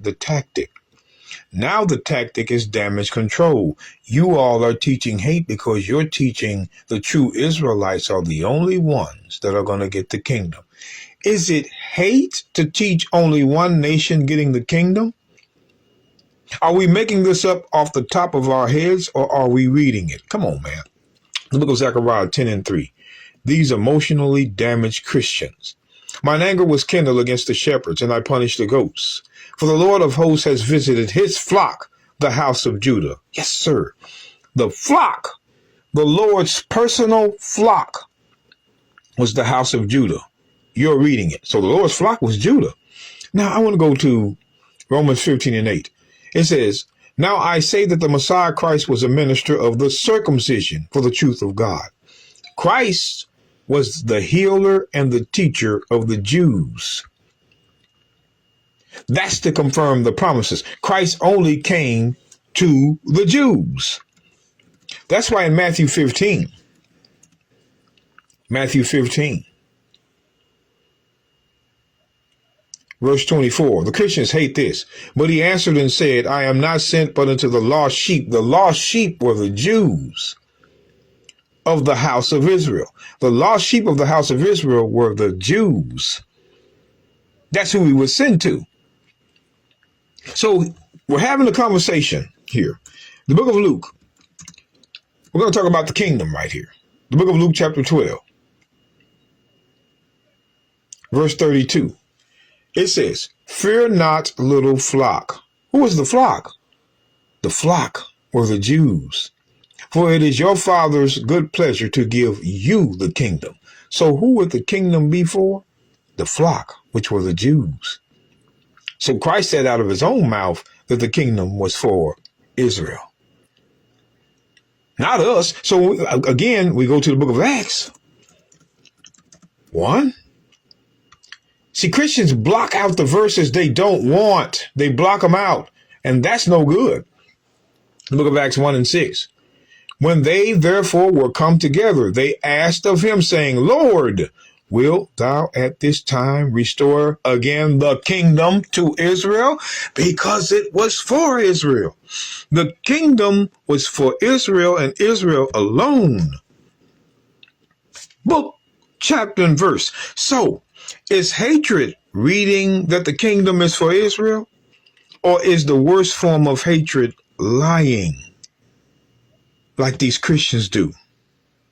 the tactic. Now the tactic is damage control. You all are teaching hate because you're teaching the true Israelites are the only ones that are going to get the kingdom. Is it hate to teach only one nation getting the kingdom? Are we making this up off the top of our heads, or are we reading it? Come on, man. The book of Zechariah 10:3. These emotionally damaged Christians. Mine anger was kindled against the shepherds, and I punished the goats. For the Lord of hosts has visited his flock, the house of Judah. Yes, sir. The flock, the Lord's personal flock, was the house of Judah. You're reading it. So the Lord's flock was Judah. Now I want to go to Romans 15:8. It says, now I say that the Messiah Christ was a minister of the circumcision for the truth of God. Christ was the healer and the teacher of the Jews. That's to confirm the promises. Christ only came to the Jews. That's why in Matthew 15, verse 24, the Christians hate this. But he answered and said, I am not sent but unto the lost sheep. The lost sheep were the Jews of the house of Israel. The lost sheep of the house of Israel were the Jews. That's who he was sent to. So we're having a conversation here. The book of Luke. We're going to talk about the kingdom right here. The book of Luke chapter 12, verse 32. It says, fear not, little flock. Who is the flock? The flock were the Jews. For it is your Father's good pleasure to give you the kingdom. So who would the kingdom be for? The flock, which were the Jews. So Christ said out of his own mouth that the kingdom was for Israel. Not us. So again, we go to the book of Acts 1. See, Christians block out the verses they don't want. They block them out. And that's no good. The book of Acts 1:6. When they therefore were come together, they asked of him, saying, Lord, wilt thou at this time restore again the kingdom to Israel? Because it was for Israel. The kingdom was for Israel and Israel alone. Book, chapter, and verse. So, is hatred reading that the kingdom is for Israel? Or is the worst form of hatred lying, like these Christians do?